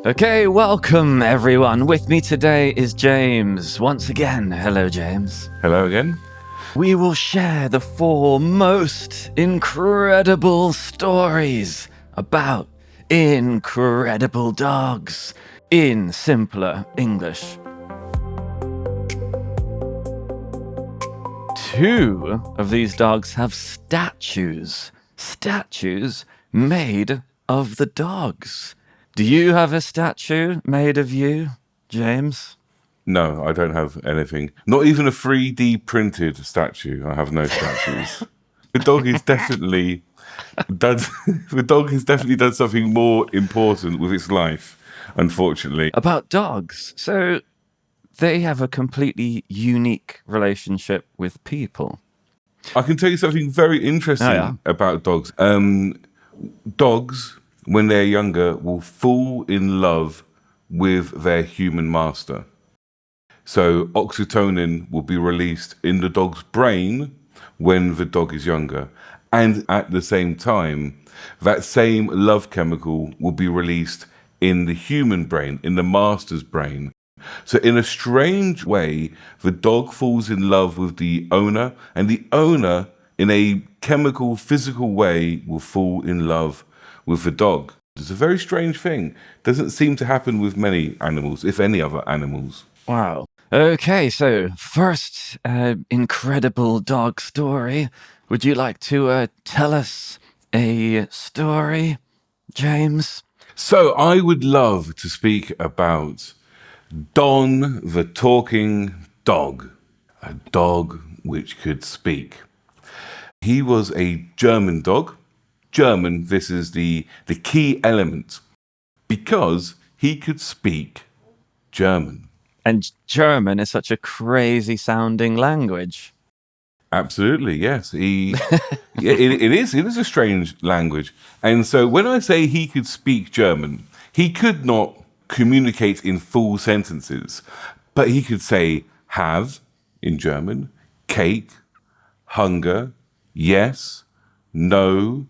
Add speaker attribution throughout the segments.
Speaker 1: Okay, welcome everyone. With me today is James. Once again, hello James.
Speaker 2: Hello again.
Speaker 1: We will share the 4 most incredible stories about incredible dogs in simpler English. 2 of these dogs have statues made of the dogs. Do you have a statue made of you, James?
Speaker 2: No, I don't have anything. Not even a 3D printed statue. I have no statues. The dog has definitely done something more important with its life, unfortunately.
Speaker 1: About dogs. So they have a completely unique relationship with people.
Speaker 2: I can tell you something very interesting about dogs. Dogs, when they're younger, will fall in love with their human master. So oxytocin will be released in the dog's brain when the dog is younger. And at the same time, that same love chemical will be released in the human brain, in the master's brain. So in a strange way, the dog falls in love with the owner, and the owner, in a chemical, physical way, will fall in love with the dog. It's a very strange thing. Doesn't seem to happen with many animals, if any other animals.
Speaker 1: Wow. Okay, so first incredible dog story. Would you like to tell us a story, James?
Speaker 2: So I would love to speak about Don the talking dog, a dog which could speak. He was a German dog. German, this is the key element, because he could speak German.
Speaker 1: And German is such a crazy sounding language.
Speaker 2: Absolutely, yes. It is a strange language. And so when I say he could speak German, he could not communicate in full sentences, but he could say have in German, cake, hunger, yes, no,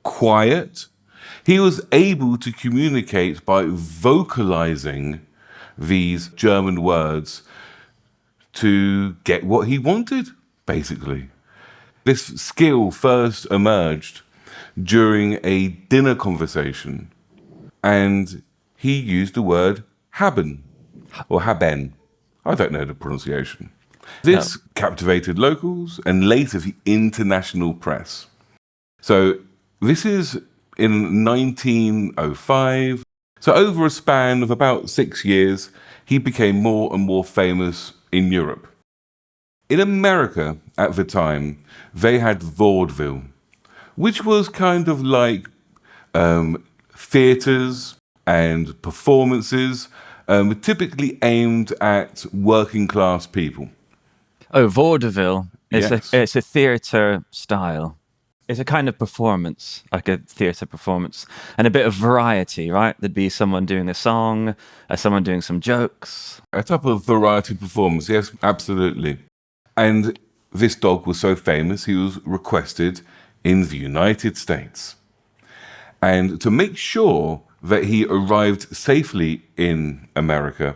Speaker 2: quiet. He was able to communicate by vocalizing these German words to get what he wanted, basically. This skill first emerged during a dinner conversation, and he used the word haben or haben. I don't know the pronunciation. This captivated locals and later the international press. So this is in 1905. So over a span of about 6 years, he became more and more famous in Europe. In America at the time, they had vaudeville, which was kind of like theatres and performances typically aimed at working class people.
Speaker 1: Oh, vaudeville.
Speaker 2: Yes.
Speaker 1: It's a theatre style. It's a kind of performance, like a theatre performance, and a bit of variety, right? There'd be someone doing a song, someone doing some jokes.
Speaker 2: A type of variety performance, yes, absolutely. And this dog was so famous, he was requested in the United States. And to make sure that he arrived safely in America,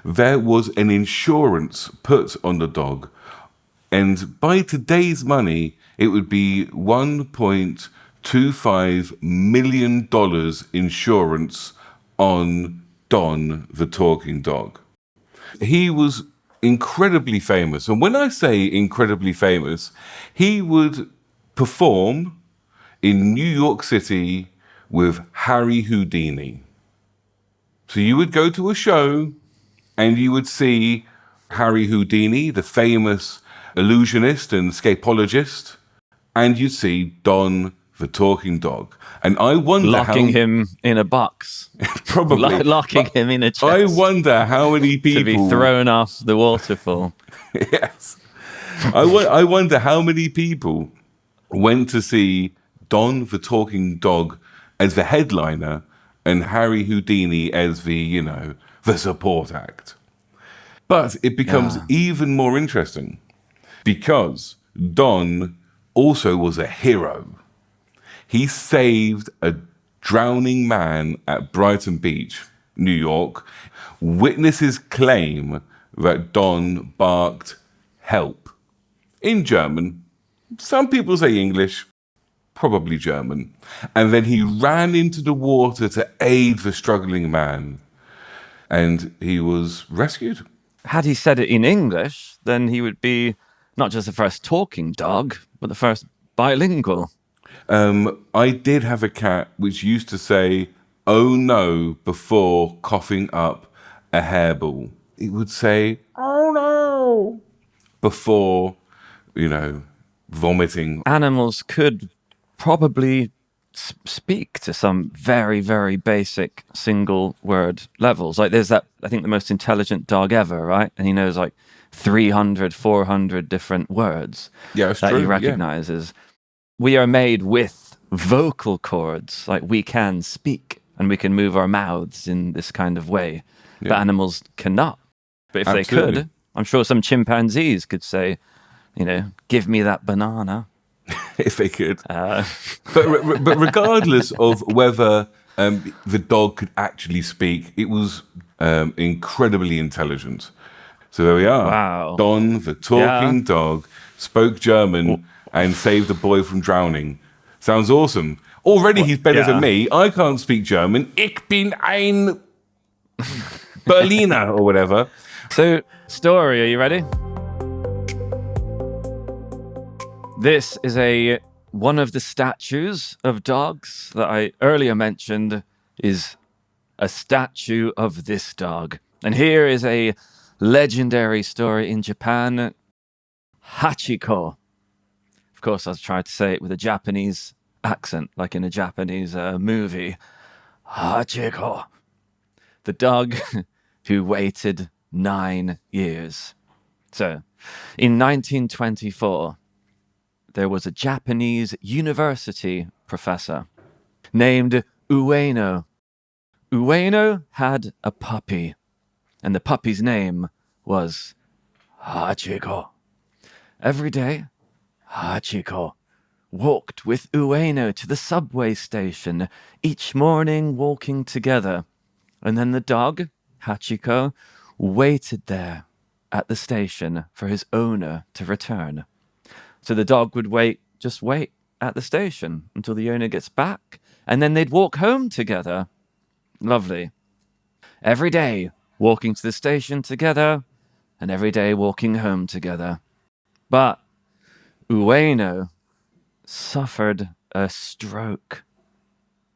Speaker 2: there was an insurance put on the dog. And by today's money, it would be $1.25 million insurance on Don the talking dog. He was incredibly famous. And when I say incredibly famous, he would perform in New York City with Harry Houdini. So you would go to a show and you would see Harry Houdini, the famous illusionist and scapologist, and you'd see Don the talking dog. And I wonder
Speaker 1: locking him in a box.
Speaker 2: Probably.
Speaker 1: Locking him in a chest.
Speaker 2: I wonder how many people...
Speaker 1: to be thrown off the waterfall.
Speaker 2: Yes. I wonder how many people went to see Don the talking dog as the headliner and Harry Houdini as the, the support act. But it becomes even more interesting because Don also was a hero. He saved a drowning man at Brighton Beach, New York. Witnesses claim that Don barked help in German. Some people say English, probably German. And then he ran into the water to aid the struggling man. And he was rescued.
Speaker 1: Had he said it in English, then he would be not just the first talking dog, but the first bilingual.
Speaker 2: I did have a cat which used to say, "Oh no," before coughing up a hairball. It would say, "Oh no," before, vomiting.
Speaker 1: Animals could probably speak to some very, very basic single word levels. Like there's that, I think the most intelligent dog ever, right? And he knows like 300, 400 different words
Speaker 2: Yeah, it's
Speaker 1: that
Speaker 2: true.
Speaker 1: he recognizes. We are made with vocal cords, like we can speak and we can move our mouths in this kind of way, but animals cannot. But if
Speaker 2: Absolutely.
Speaker 1: they could, I'm sure some chimpanzees could say, give me that banana.
Speaker 2: If they could. But regardless of whether the dog could actually speak, it was incredibly intelligent. So there we are.
Speaker 1: Wow.
Speaker 2: Don, the talking dog, spoke German and saved a boy from drowning. Sounds awesome. Already he's better than me. I can't speak German. Ich bin ein Berliner or whatever.
Speaker 1: So, story, are you ready? This is one of the statues of dogs that I earlier mentioned is a statue of this dog. And here is a legendary story in Japan, Hachiko. Of course, I tried to say it with a Japanese accent, like in a Japanese movie. Hachiko. The dog who waited 9 years. So, in 1924, there was a Japanese university professor named Ueno. Ueno had a puppy, and the puppy's name was Hachiko. Every day, Hachiko walked with Ueno to the subway station, each morning walking together. And then the dog, Hachiko, waited there at the station for his owner to return. So the dog would just wait at the station until the owner gets back, and then they'd walk home together. Lovely. Every day, walking to the station together, and every day walking home together. But Ueno suffered a stroke.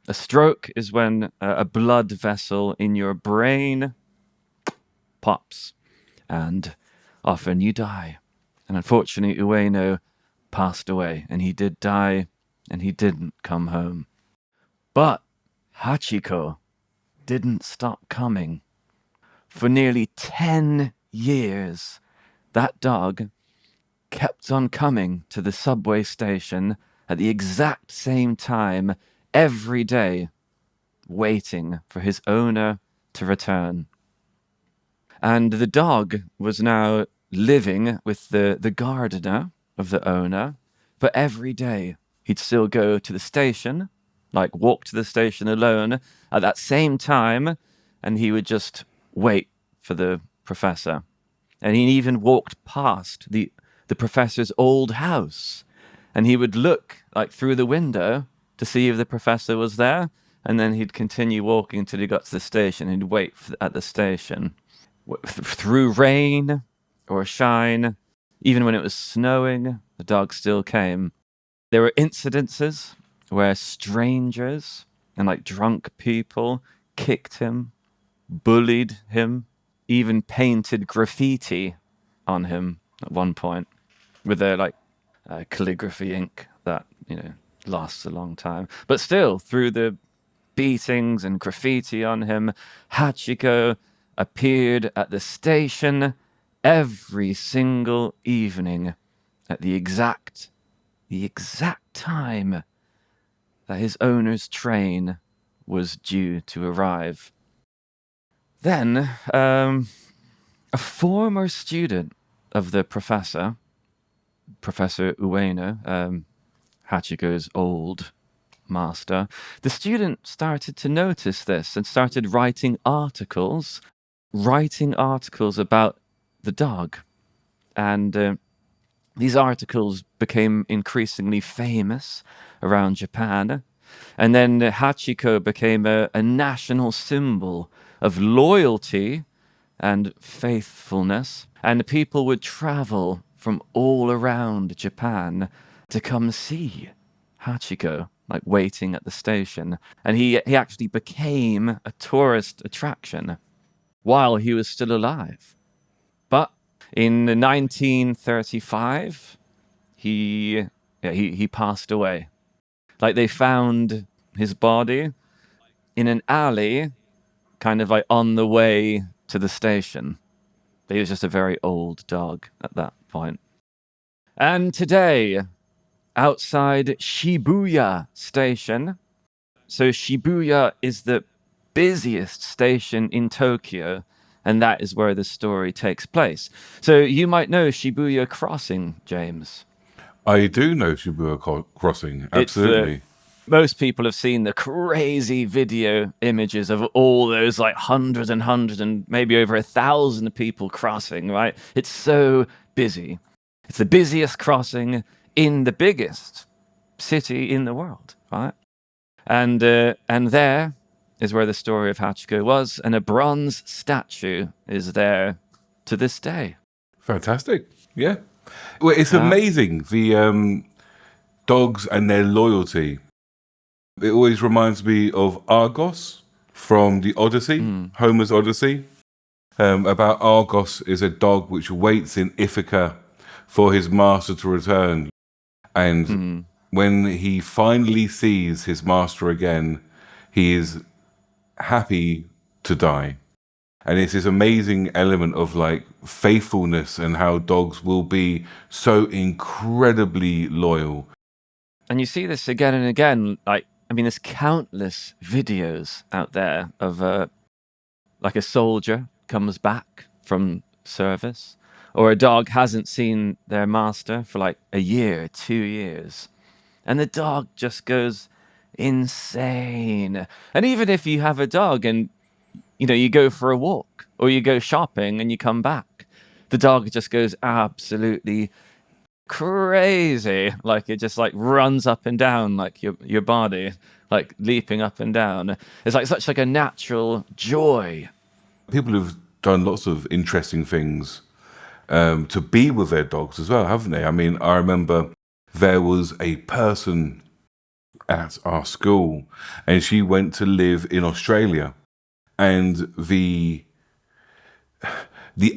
Speaker 1: A stroke is when a blood vessel in your brain pops, and often you die. And unfortunately, Ueno passed away, and he did die, and he didn't come home. But Hachiko didn't stop coming. For nearly 10 years, that dog kept on coming to the subway station at the exact same time every day, waiting for his owner to return. And the dog was now living with the gardener of the owner, but every day he'd still go to the station, like walk to the station alone at that same time, and he would just wait for the professor. And he even walked past the professor's old house, and he would look like through the window to see if the professor was there, and then he'd continue walking until he got to the station. He'd wait at the station through rain or shine. Even when it was snowing, the dog still came. There were incidences where strangers and like drunk people kicked him, bullied him, even painted graffiti on him at one point with their calligraphy ink that, lasts a long time. But still, through the beatings and graffiti on him, Hachiko appeared at the station every single evening at the exact time that his owner's train was due to arrive. Then, a former student of the Professor Ueno, Hachiko's old master, the student started to notice this and started writing articles about the dog. And these articles became increasingly famous around Japan. And then Hachiko became a national symbol of loyalty and faithfulness. And people would travel from all around Japan to come see Hachiko, like waiting at the station. And he actually became a tourist attraction while he was still alive. But in 1935, he passed away. Like they found his body in an alley, kind of like on the way to the station. He was just a very old dog at that point. And today, outside Shibuya Station, so Shibuya is the busiest station in Tokyo, and that is where the story takes place. So you might know Shibuya Crossing, James.
Speaker 2: I do know Shibuya Crossing, absolutely.
Speaker 1: Most people have seen the crazy video images of all those like hundreds and hundreds and maybe over 1,000 people crossing, right? It's so busy. It's the busiest crossing in the biggest city in the world, right? And there is where the story of Hachiko was, and a bronze statue is there to this day.
Speaker 2: Fantastic. Yeah. Well, it's amazing, the dogs and their loyalty. It always reminds me of Argos from the Odyssey, Homer's Odyssey. About Argos is a dog which waits in Ithaca for his master to return. And when he finally sees his master again, he is happy to die. And it's this amazing element of like faithfulness and how dogs will be so incredibly loyal.
Speaker 1: And you see this again and again. Like, I mean, there's countless videos out there of like a soldier comes back from service, or a dog hasn't seen their master for like a year, 2 years, and the dog just goes insane. And even if you have a dog and you go for a walk or you go shopping and you come back, the dog just goes absolutely crazy. Like it just like runs up and down like your body, like leaping up and down. It's like such like a natural joy.
Speaker 2: People have done lots of interesting things to be with their dogs as well, haven't they? I mean, I remember there was a person at our school and she went to live in Australia, and the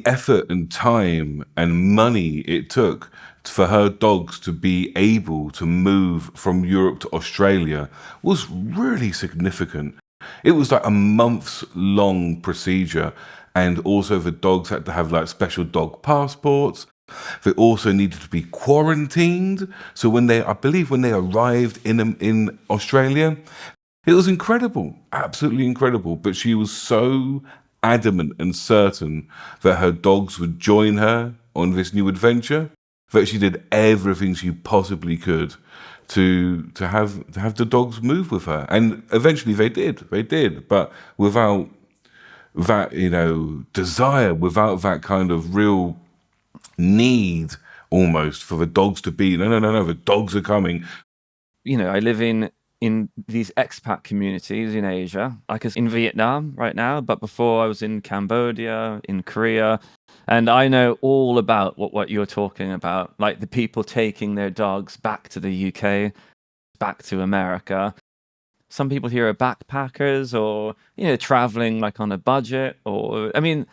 Speaker 2: effort and time and money it took for her dogs to be able to move from Europe to Australia was really significant. It was like a month's long procedure. And also the dogs had to have like special dog passports. They also needed to be quarantined. So I believe when they arrived in Australia, it was incredible, absolutely incredible. But she was so adamant and certain that her dogs would join her on this new adventure that she did everything she possibly could to have the dogs move with her. And eventually they did, but without that, desire, without that kind of real need almost for the dogs to be, no, the dogs are coming.
Speaker 1: I live in these expat communities in Asia, like in Vietnam right now, but before I was in Cambodia, in Korea, and I know all about what you're talking about, like the people taking their dogs back to the UK, back to America. Some people here are backpackers or, traveling like on a budget, or, I mean,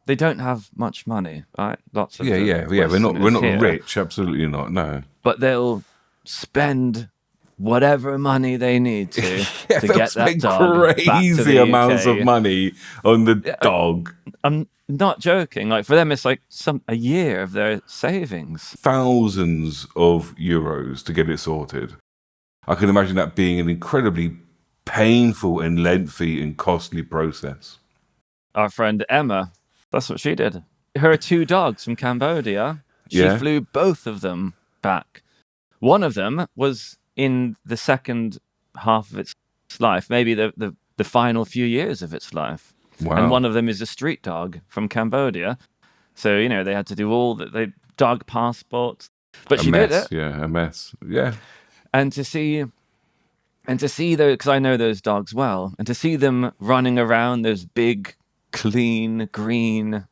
Speaker 1: they don't have much money, right? Lots of
Speaker 2: Yeah. We're not
Speaker 1: here,
Speaker 2: rich, absolutely not, no.
Speaker 1: But they'll spend whatever money they need to get that dog
Speaker 2: crazy
Speaker 1: back to the
Speaker 2: amounts
Speaker 1: UK.
Speaker 2: of money on the dog.
Speaker 1: I'm not joking. Like for them, it's like a year of their savings.
Speaker 2: Thousands of euros to get it sorted. I can imagine that being an incredibly painful and lengthy and costly process.
Speaker 1: Our friend Emma, that's what she did. Her 2 dogs from Cambodia, she flew both of them back. One of them was in the second half of its life, maybe the final few years of its life.
Speaker 2: Wow.
Speaker 1: And one of them is a street dog from Cambodia. So, they had to do all the dog passports. But she did it.
Speaker 2: Yeah, a mess. Yeah.
Speaker 1: And to see those, because I know those dogs well, and to see them running around those big, clean, green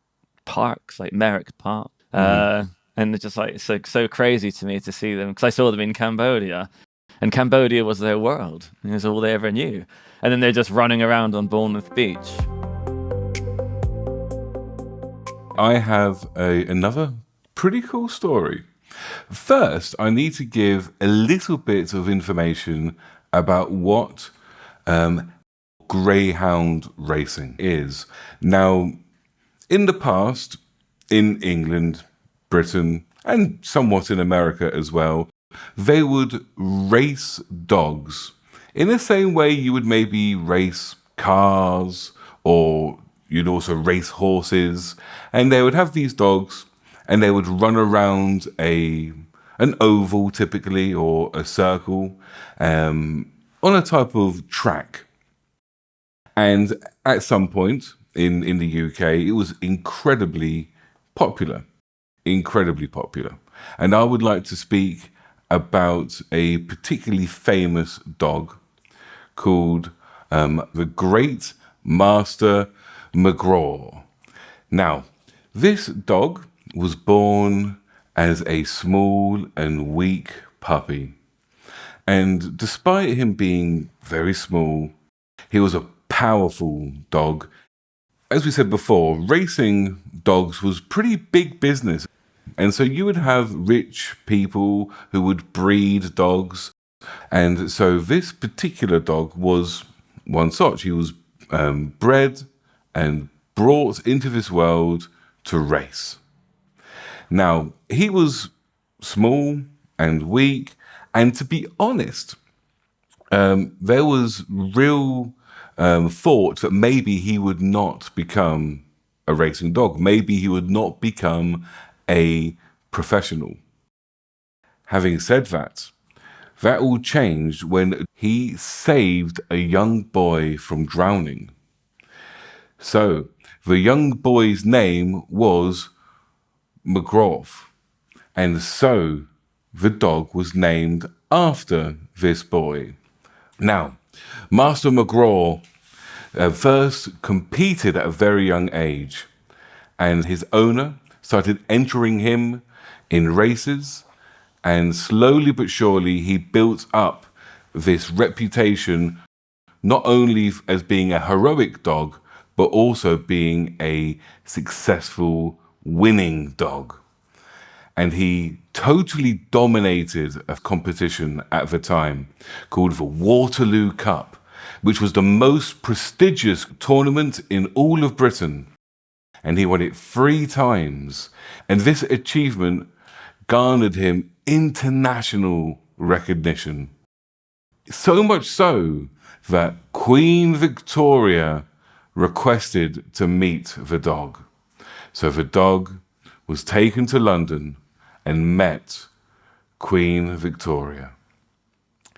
Speaker 1: parks like Merrick Park. And it's just like, it's so crazy to me to see them, because I saw them in Cambodia. And Cambodia was their world. It was all they ever knew. And then they're just running around on Bournemouth Beach.
Speaker 2: I have another pretty cool story. First, I need to give a little bit of information about what greyhound racing is. Now, in the past, in England, Britain, and somewhat in America as well, they would race dogs in the same way you would maybe race cars, or you'd also race horses. And they would have these dogs and they would run around an oval typically, or a circle, on a type of track. And at some point in the UK, it was incredibly popular. And I would like to speak about a particularly famous dog called the Great Master McGraw. Now, this dog was born as a small and weak puppy. And despite him being very small, he was a powerful dog. As we said before, racing dogs was pretty big business. And so you would have rich people who would breed dogs. And so this particular dog was one such. He was bred and brought into this world to race. Now, he was small and weak. And to be honest, there was real thought that maybe he would not become a racing dog. Maybe he would not become a professional. Having said that, that all changed when he saved a young boy from drowning. So the young boy's name was McGraw, and so the dog was named after this boy. Now, Master McGraw first competed at a very young age, and his owner started entering him in races, and slowly but surely he built up this reputation, not only as being a heroic dog, but also being a successful winning dog. And he totally dominated a competition at the time called the Waterloo Cup, which was the most prestigious tournament in all of Britain. And he won it 3 times. And this achievement garnered him international recognition. So much so that Queen Victoria requested to meet the dog. So the dog was taken to London and met Queen Victoria.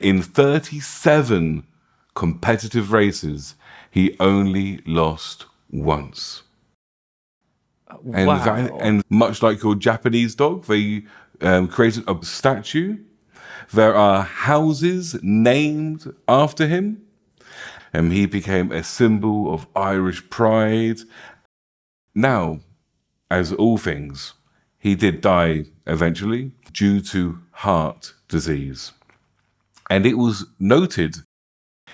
Speaker 2: In 37 competitive races, he only lost once.
Speaker 1: Wow.
Speaker 2: And much like your Japanese dog, they created a statue. There are houses named after him. And he became a symbol of Irish pride. Now, as all things, he did die eventually due to heart disease. And it was noted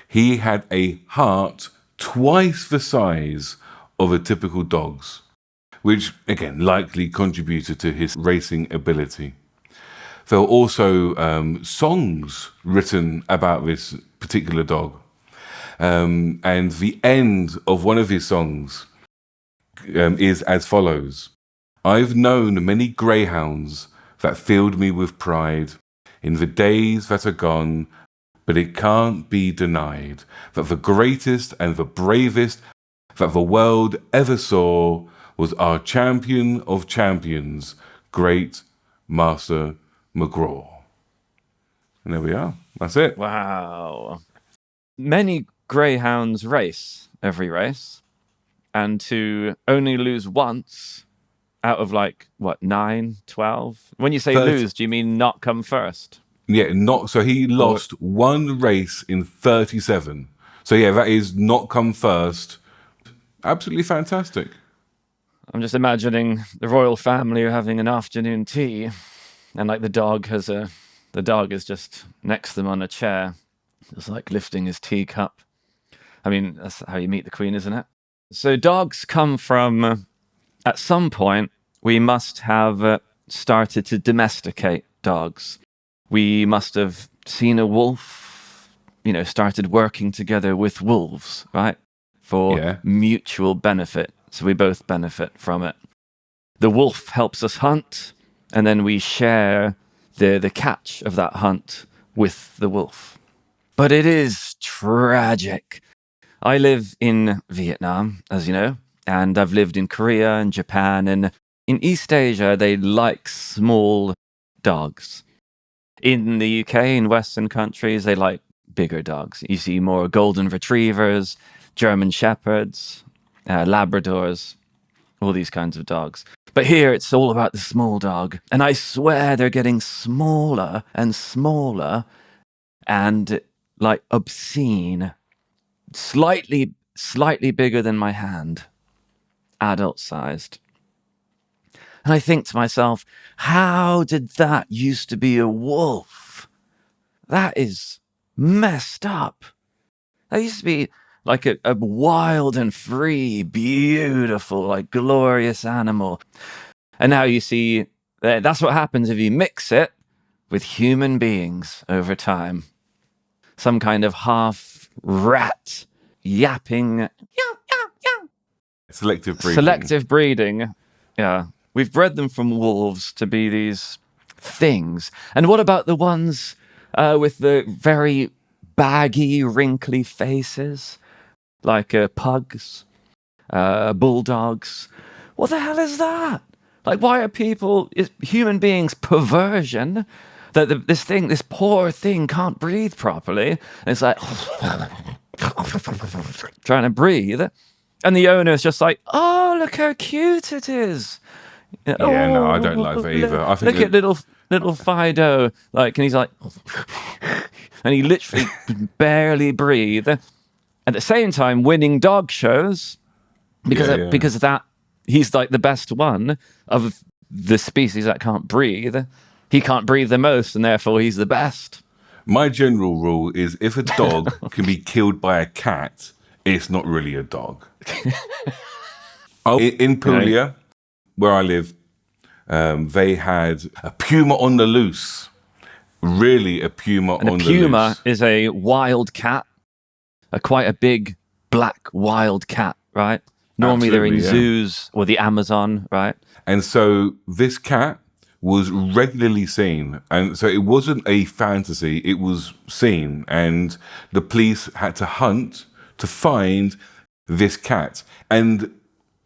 Speaker 2: he had a heart twice the size of a typical dog's, which again likely contributed to his racing ability. There were also songs written about this particular dog. And the end of one of his songs is as follows. I've known many greyhounds that filled me with pride in the days that are gone, but it can't be denied that the greatest and the bravest that the world ever saw was our champion of champions, Great Master McGraw. And there we are. That's it.
Speaker 1: Wow. Many greyhounds race every race, and to only lose once out of like, what, 9, 12? When you say
Speaker 2: 30,
Speaker 1: lose, do you mean not come first?
Speaker 2: yeah, not so he
Speaker 1: Or
Speaker 2: lost one race in 37. So yeah, that is not come first. Absolutely fantastic.
Speaker 1: I'm just imagining the royal family are having an afternoon tea, and like the dog is just next to them on a chair, just like lifting his teacup. I mean, that's how you meet the queen, isn't it? So dogs come from, at some point, we must have started to domesticate dogs. We must have seen a wolf, started working together with wolves, right? For
Speaker 2: Yeah.
Speaker 1: mutual benefit. So we both benefit from it. The wolf helps us hunt, and then we share the catch of that hunt with the wolf. But it is tragic. I live in Vietnam, as you know, and I've lived in Korea and Japan, and in East Asia, they like small dogs. In the UK, in Western countries, they like bigger dogs. You see more golden retrievers, German shepherds, Labradors, all these kinds of dogs. But here, it's all about the small dog. And I swear they're getting smaller and smaller and like obscene, slightly bigger than my hand, adult sized. And I think to myself, how did that used to be a wolf? That is messed up. That used to be like a wild and free, beautiful, like glorious animal. And now you see that's what happens if you mix it with human beings over time. Some kind of half rat yapping.
Speaker 2: Selective breeding.
Speaker 1: Selective breeding. Yeah. We've bred them from wolves to be these things. And what about the ones with the very baggy, wrinkly faces? Like pugs, bulldogs. What the hell is that? Like, why are human beings, perversion? That this poor thing can't breathe properly. And it's like, trying to breathe. And the owner's just like, oh, look how cute it is.
Speaker 2: Yeah, no, I don't like that either. I think
Speaker 1: Look at little Fido. Like, and he's like, and he literally barely breathe. At the same time, winning dog shows because of that, he's like the best one of the species that can't breathe. He can't breathe the most, and therefore he's the best.
Speaker 2: My general rule is if a dog can be killed by a cat, it's not really a dog. In Puglia, where I live, they had a puma on the loose. Really, a puma on the loose.
Speaker 1: A puma is a wild cat, quite a big black wild cat, right? Normally they're in zoos or the Amazon, right?
Speaker 2: And so this cat was regularly seen. And so it wasn't a fantasy, it was seen. And the police had to hunt to find this cat. And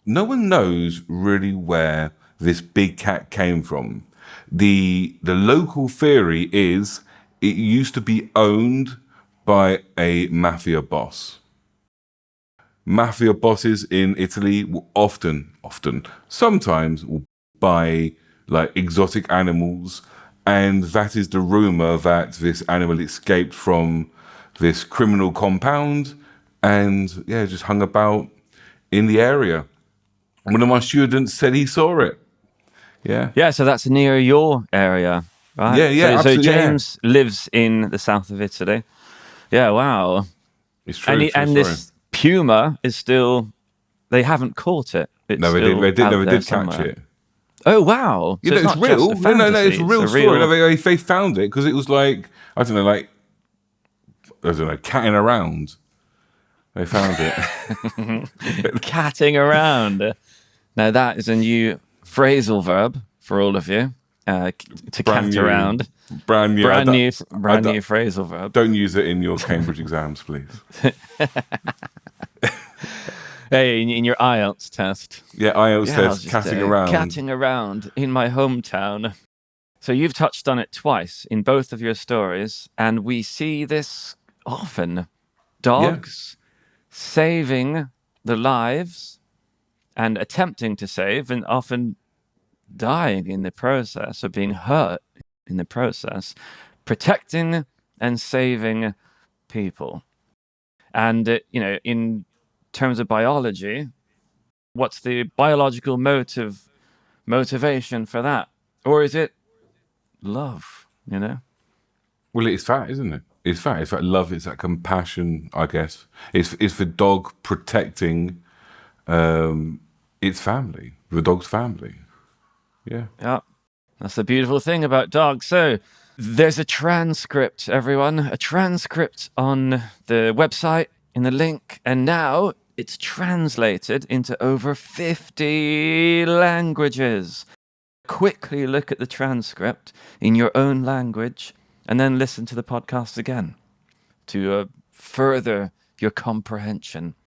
Speaker 2: no one knows really where this big cat came from. The local theory is it used to be owned by a mafia boss. Mafia bosses in Italy will sometimes will buy like exotic animals, and that is the rumor that this animal escaped from this criminal compound and just hung about in the area. One of my students said he saw it.
Speaker 1: Yeah, so that's near your area, right?
Speaker 2: Yeah, absolutely.
Speaker 1: So James lives in the south of Italy. Yeah, wow.
Speaker 2: It's true.
Speaker 1: And this puma is still, they haven't caught it. It's
Speaker 2: no, they did catch it.
Speaker 1: Oh, wow. So
Speaker 2: it's real. No, it's a real story. No, they found it because it was like, I don't know, catting around. They found it.
Speaker 1: Catting around. Now that is a new phrasal verb for all of you. To cat around.
Speaker 2: Brand new
Speaker 1: phrasal verb.
Speaker 2: Don't use it in your Cambridge exams, please.
Speaker 1: Hey, in your IELTS test.
Speaker 2: Yeah, IELTS test, catting around.
Speaker 1: Catting around in my hometown. So you've touched on it twice in both of your stories, and we see this often. dogs saving the lives and attempting to save and often dying in the process or being hurt in the process, protecting and saving people. And, in terms of biology, what's the biological motivation for that? Or is it love,
Speaker 2: Well, it's that, isn't it? It's that. It's that love. It's that compassion. I guess it's the dog protecting its family, the dog's family. Yeah.
Speaker 1: Yeah, that's the beautiful thing about dogs. So there's a transcript, everyone, a transcript on the website in the link. And now it's translated into over 50 languages. Quickly look at the transcript in your own language and then listen to the podcast again to further your comprehension.